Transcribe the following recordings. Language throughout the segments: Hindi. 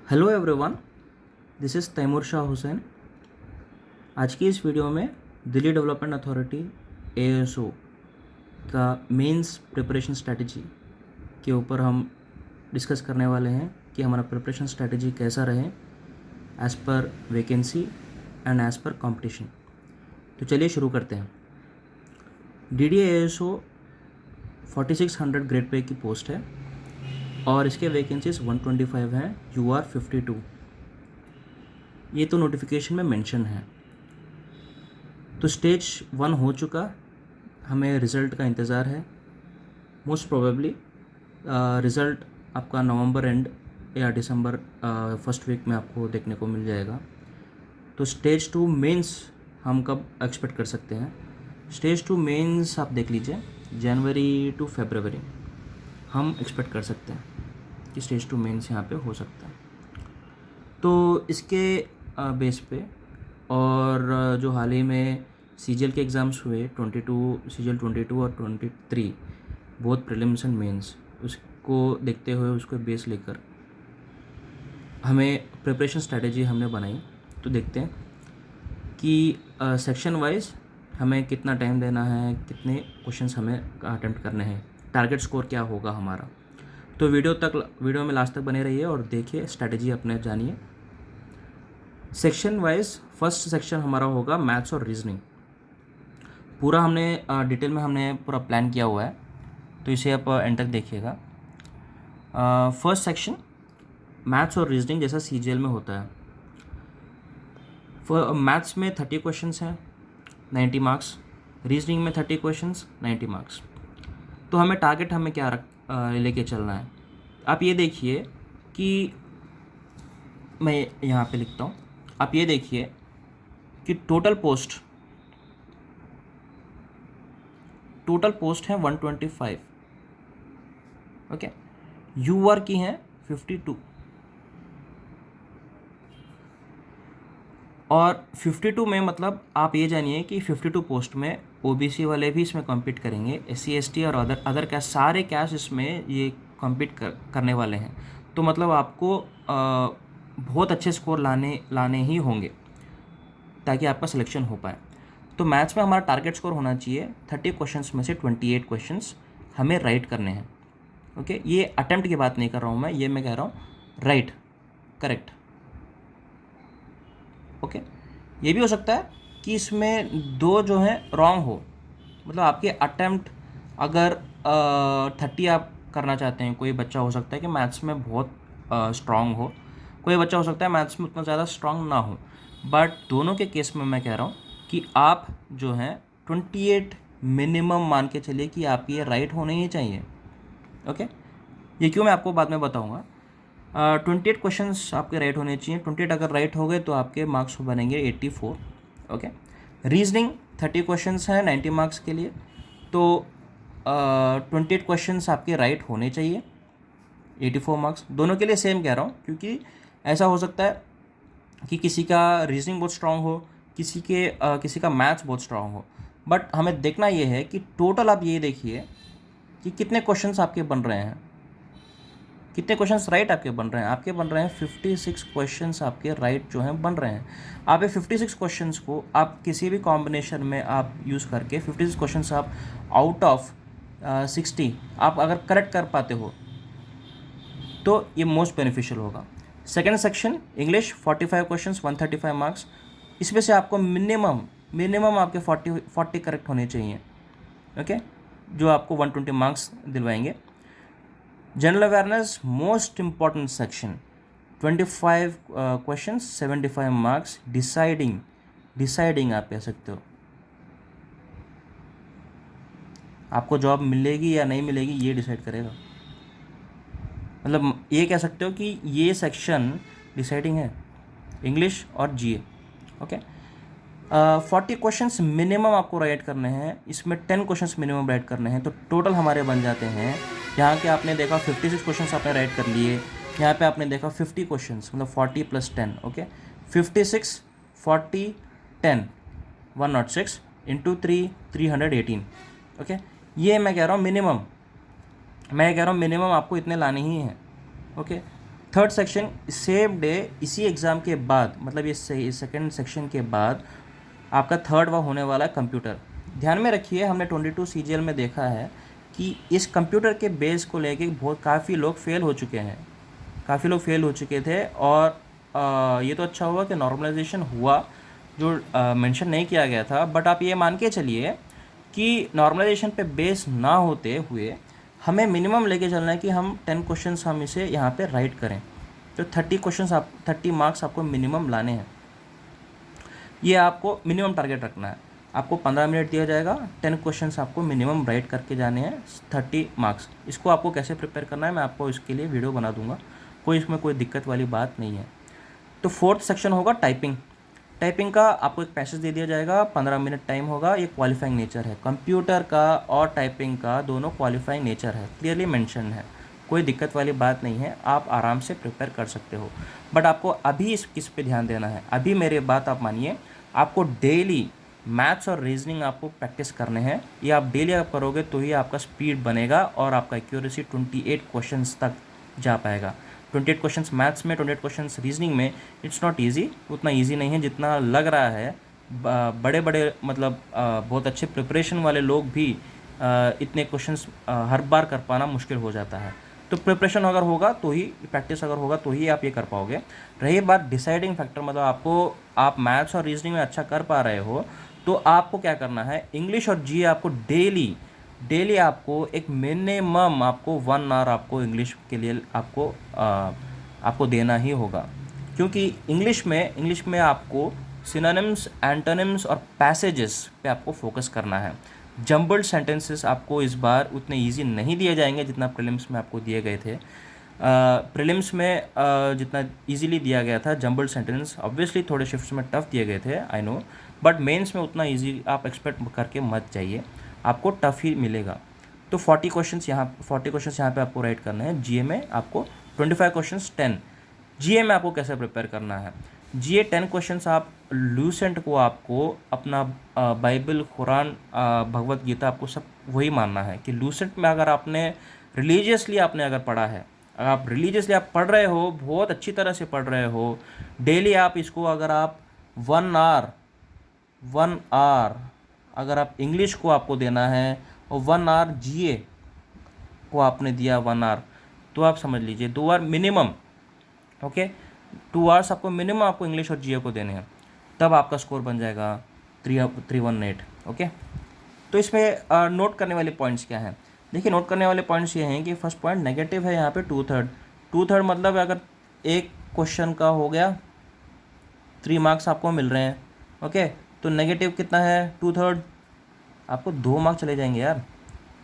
Hello everyone, this is Taimur Shah Hussain. आज की इस वीडियो में दिल्ली डेवलपमेंट अथॉरिटी ASO का मेंस प्रिपरेशन स्ट्रैटेजी के ऊपर हम डिस्कस करने वाले हैं कि हमारा प्रिपरेशन स्ट्रैटेजी कैसा रहे as per vacancy and as per competition. तो चलिए शुरू करते हैं। DDA-ASO 4600 ग्रेड पे की पोस्ट है और इसके वैकेंसीज 125 हैं, UR 52। ये तो नोटिफिकेशन में मेंशन है। तो स्टेज 1 हो चुका, हमें रिज़ल्ट का इंतज़ार है। मोस्ट प्रोबेबली रिज़ल्ट आपका नवंबर एंड या दिसंबर फर्स्ट वीक में आपको देखने को मिल जाएगा। तो स्टेज 2 मेंस हम कब एक्सपेक्ट कर सकते हैं? स्टेज 2 मेंस आप देख लीजिए, जनवरी टू फरवरी हम एक्सपेक्ट कर सकते हैं कि स्टेज 2 मेंस यहाँ पे हो सकता है। तो इसके बेस पे और जो हाल ही में CGL के एग्ज़ाम्स हुए 22 CGL 22 और 23 बोथ प्रीलिम्स एंड मेंस, उसको देखते हुए उसको बेस लेकर हमें प्रिपरेशन स्ट्रैटेजी हमने बनाई। तो देखते हैं कि सेक्शन वाइज हमें कितना टाइम देना है, कितने क्वेश्चंस हमें अटेम्प्ट करने हैं, टारगेट स्कोर क्या होगा हमारा। तो वीडियो में लास्ट तक बने रहिए और देखिए, स्ट्रैटेजी अपने जानिए। सेक्शन वाइज फर्स्ट सेक्शन हमारा होगा मैथ्स और रीजनिंग। पूरा हमने डिटेल में हमने पूरा प्लान किया हुआ है, तो इसे आप एंड तक देखिएगा। फर्स्ट सेक्शन मैथ्स और रीजनिंग जैसा CGL में होता है। मैथ्स में 30 क्वेश्चंस हैं, 90 मार्क्स। रीजनिंग में 30 क्वेश्चंस, 90 मार्क्स। तो हमें टारगेट हमें क्या लेके चलना है, आप ये देखिए कि मैं यहाँ पे लिखता हूँ। आप ये देखिए कि टोटल पोस्ट है 125, ओके। UR की हैं 52 और 52 में मतलब आप ये जानिए कि 52 पोस्ट में OBC वाले भी इसमें कम्पीट करेंगे, SC ST और अदर कैस्ट, सारे कैस्ट इसमें ये कम्पीट करने वाले हैं। तो मतलब आपको बहुत अच्छे स्कोर लाने ही होंगे ताकि आपका सिलेक्शन हो पाए। तो मैथ्स में हमारा टारगेट स्कोर होना चाहिए 30 क्वेश्चंस में से 28 क्वेश्चंस हमें राइट करने हैं, ओके। ये अटेम्प्ट की बात नहीं कर रहा हूँ मैं, ये मैं कह रहा हूँ राइट, करेक्ट, ओके। ये भी हो सकता है कि इसमें 2 जो हैं रॉन्ग हो, मतलब आपके अटेम्प्ट अगर 30 आप करना चाहते हैं। कोई बच्चा हो सकता है कि मैथ्स में बहुत स्ट्रांग हो, कोई बच्चा हो सकता है मैथ्स में उतना ज़्यादा स्ट्रांग ना हो, बट दोनों के केस में मैं कह रहा हूँ कि आप जो हैं 28 मिनिमम मान के चलिए कि आप ये राइट होने ही चाहिए, ओके। ये क्यों मैं आपको बाद में बताऊँगा। 28 क्वेश्चंस आपके राइट होने चाहिए। 28 अगर राइट हो गए तो आपके मार्क्स बनेंगे 84, ओके। रीजनिंग 30 क्वेश्चंस हैं 90 मार्क्स के लिए, तो 28 क्वेश्चंस आपके राइट होने चाहिए, 84 मार्क्स। दोनों के लिए सेम कह रहा हूँ क्योंकि ऐसा हो सकता है कि किसी का रीजनिंग बहुत स्ट्रांग हो, किसी का मैथ्स बहुत स्ट्रांग हो, बट हमें देखना ये है कि टोटल आप ये देखिए कि कितने क्वेश्चंस आपके बन रहे हैं, कितने क्वेश्चंस राइट आपके बन रहे हैं। आपके बन रहे हैं 56 क्वेश्चंस आपके राइट जो हैं बन रहे हैं। आप ये 56 क्वेश्चंस को आप किसी भी कॉम्बिनेशन में आप यूज़ करके 56 क्वेश्चंस आप आउट ऑफ 60 आप अगर करेक्ट कर पाते हो तो ये मोस्ट बेनिफिशियल होगा। Second section English 45 questions 135 marks. इसमें से आपको मिनिमम आपके 40 करेक्ट होने चाहिए, ओके, जो आपको 120 मार्क्स दिलवाएंगे। General awareness most important section 25 questions 75 marks. Deciding आप कह सकते हो, आपको जॉब मिलेगी या नहीं मिलेगी ये डिसाइड करेगा। मतलब ये कह सकते हो कि ये सेक्शन डिसाइडिंग है, इंग्लिश और GA, ओके। 40 क्वेश्चंस मिनिमम आपको राइट करने हैं, इसमें 10 क्वेश्चंस मिनिमम राइट करने हैं। तो टोटल हमारे बन जाते हैं, यहाँ के आपने देखा 56 क्वेश्चंस आपने राइट कर लिए, यहाँ पे आपने देखा 50 क्वेश्चंस, मतलब 40 + 10, ओके। 56 40 10 106 × 3 318, ओके। ये मैं कह रहा हूँ मिनिमम आपको इतने लाने ही हैं, okay. Third section same day, इसी एग्ज़ाम के बाद, मतलब ये सेकेंड सेक्शन के बाद आपका थर्ड वह होने वाला है कंप्यूटर। ध्यान में रखिए, हमने 22 CGL में देखा है कि इस कंप्यूटर के बेस को लेके बहुत काफ़ी लोग फेल हो चुके हैं, काफ़ी लोग फेल हो चुके थे। और ये तो अच्छा हुआ कि नॉर्मलाइजेशन हुआ, जो मेंशन नहीं किया गया था। बट आप ये मान के चलिए कि नॉर्मलाइजेशन पे बेस ना होते हुए हमें मिनिमम लेके चलना है कि हम 10 क्वेश्चंस हम इसे यहाँ पे राइट करें। तो 30 क्वेश्चंस, आप 30 मार्क्स आपको मिनिमम लाने हैं। ये आपको मिनिमम टारगेट रखना है। आपको 15 मिनट दिया जाएगा, 10 क्वेश्चंस आपको मिनिमम राइट करके जाने हैं, 30 मार्क्स। इसको आपको कैसे प्रिपेयर करना है मैं आपको इसके लिए वीडियो बना दूंगा, कोई इसमें कोई दिक्कत वाली बात नहीं है। तो फोर्थ सेक्शन होगा टाइपिंग। टाइपिंग का आपको एक पैसेज दे दिया जाएगा, 15 मिनट टाइम होगा। ये क्वालिफाइंग नेचर है, कंप्यूटर का और टाइपिंग का दोनों क्वालिफाइंग नेचर है, क्लियरली मेंशन है, कोई दिक्कत वाली बात नहीं है, आप आराम से प्रिपेयर कर सकते हो। बट आपको अभी इस किस पे ध्यान देना है, अभी मेरे बात आप मानिए, आपको डेली मैथ्स और रीजनिंग आपको प्रैक्टिस करने हैं। ये आप डेली आप करोगे तो ही आपका स्पीड बनेगा और आपका एक्यूरेसी 28 क्वेश्चंस तक जा पाएगा। 28 क्वेश्चंस मैथ्स में, 28 क्वेश्चंस रीजनिंग में, इट्स नॉट इजी, उतना इजी नहीं है जितना लग रहा है। बड़े बड़े मतलब बहुत अच्छे प्रिपरेशन वाले लोग भी इतने क्वेश्चंस हर बार कर पाना मुश्किल हो जाता है। तो प्रिपरेशन अगर होगा तो ही, प्रैक्टिस अगर होगा तो ही आप ये कर पाओगे। रही बात डिसाइडिंग फैक्टर, मतलब आप मैथ्स और रीजनिंग में अच्छा कर पा रहे हो तो आपको क्या करना है, इंग्लिश और जी आपको डेली आपको एक मिनिमम आपको 1 आवर आपको इंग्लिश के लिए आपको देना ही होगा। क्योंकि इंग्लिश में आपको सिनोनिम्स, एंटोनिम्स और पैसेजेस पे आपको फोकस करना है। जंबल्ड सेंटेंसेस आपको इस बार उतने इजी नहीं दिए जाएंगे जितना प्रीलिम्स में आपको दिए गए थे। प्रीलिम्स में जितना इजीली दिया गया था जंबल्ड सेंटेंस, ऑब्वियसली थोड़े शिफ्ट्स में टफ दिए गए थे, आई नो, बट मेंस में उतना इजी आप एक्सपेक्ट करके मत जाइए, आपको टफ ही मिलेगा। तो 40 क्वेश्चंस यहाँ पे आपको राइट करने हैं। जीए में आपको 25 क्वेश्चंस 10। जीए में आपको कैसे प्रिपेयर करना है, जीए 10 क्वेश्चंस आप लूसेंट को आपको अपना बाइबल, कुरान, भगवत गीता, आपको सब वही मानना है कि लूसेंट में अगर आपने रिलीजियसली आपने अगर पढ़ा है, अगर आप रिलीजियसली आप पढ़ रहे हो, बहुत अच्छी तरह से पढ़ रहे हो, डेली आप इसको अगर आप 1 आवर अगर आप इंग्लिश को आपको देना है और 1 आवर जीए को आपने दिया 1 आवर, तो आप समझ लीजिए 2 आवर मिनिमम, ओके, 2 आवर्स आपको मिनिमम आपको इंग्लिश और जीए को देने हैं, तब आपका स्कोर बन जाएगा 318, ओके। तो इसमें नोट करने वाले पॉइंट्स क्या हैं, देखिए नोट करने वाले पॉइंट्स ये हैं कि फर्स्ट पॉइंट नेगेटिव है यहाँ पे 2/3 मतलब अगर एक क्वेश्चन का हो गया 3 मार्क्स आपको मिल रहे हैं, ओके, तो नेगेटिव कितना है 2/3, आपको 2 मार्क्स चले जाएंगे यार।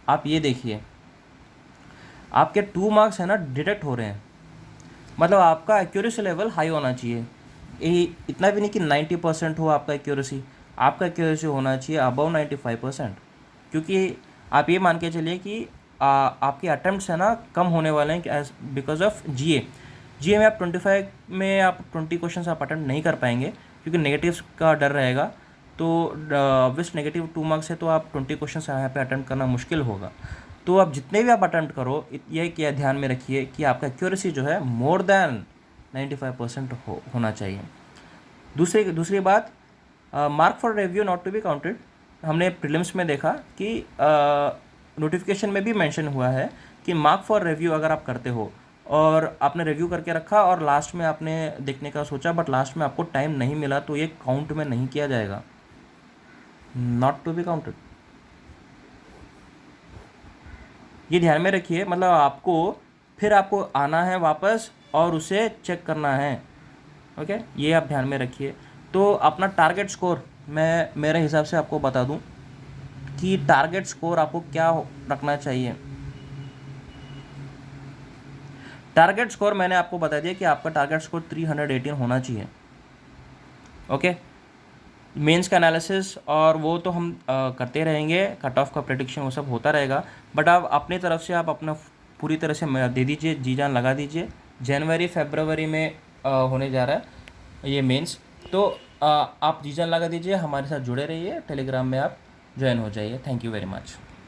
आप ये देखिए, आपके 2 मार्क्स है ना डिडक्ट हो रहे हैं, मतलब आपका एक्यूरेसी लेवल हाई होना चाहिए। ये इतना भी नहीं कि 90% हो आपका एक्यूरेसी, आपका एक्यूरेसी होना चाहिए अबव 95%। क्योंकि आप ये मान के चलिए कि आपके अटैम्प्ट्स है ना कम होने वाले हैं बिकॉज ऑफ जीए में आप 25 में आप 20 क्वेश्चन आप अटैम्प्ट नहीं कर पाएंगे क्योंकि नेगेटिव्स का डर रहेगा। तो ऑब्वियस नेगेटिव 2 मार्क्स है तो आप 20 क्वेश्चन यहाँ पे अटैम्प्ट करना मुश्किल होगा। तो आप जितने भी आप अटैम्प्ट करो, ये क्या ध्यान में रखिए कि आपका एक्यूरेसी जो है मोर देन 95% होना चाहिए। दूसरी बात, mark for review not to be counted. हमने प्रीलिम्स में देखा कि नोटिफिकेशन में भी मेंशन हुआ है कि मार्क फॉर रिव्यू अगर आप करते हो और आपने रिव्यू करके रखा और लास्ट में आपने देखने का सोचा बट लास्ट में आपको टाइम नहीं मिला, तो ये काउंट में नहीं किया जाएगा, नॉट टू बी काउंटेड। ये ध्यान में रखिए, मतलब आपको आना है वापस और उसे चेक करना है, ओके, ये आप ध्यान में रखिए। तो अपना टारगेट स्कोर मैं मेरे हिसाब से आपको बता दूं कि टारगेट स्कोर आपको क्या रखना चाहिए। टारगेट स्कोर मैंने आपको बता दिया कि आपका टारगेट स्कोर 318 होना चाहिए, ओके। मेंस का एनालिसिस और वो तो हम करते रहेंगे, कट ऑफ का प्रेडिक्शन वो सब होता रहेगा, बट आप अपनी तरफ से आप अपना पूरी तरह से दे दीजिए, जी जान लगा दीजिए। जनवरी फरवरी में होने जा रहा है ये मेंस, तो आप जी जान लगा दीजिए, हमारे साथ जुड़े रहिए, टेलीग्राम में आप ज्वाइन हो जाइए। Thank you very much.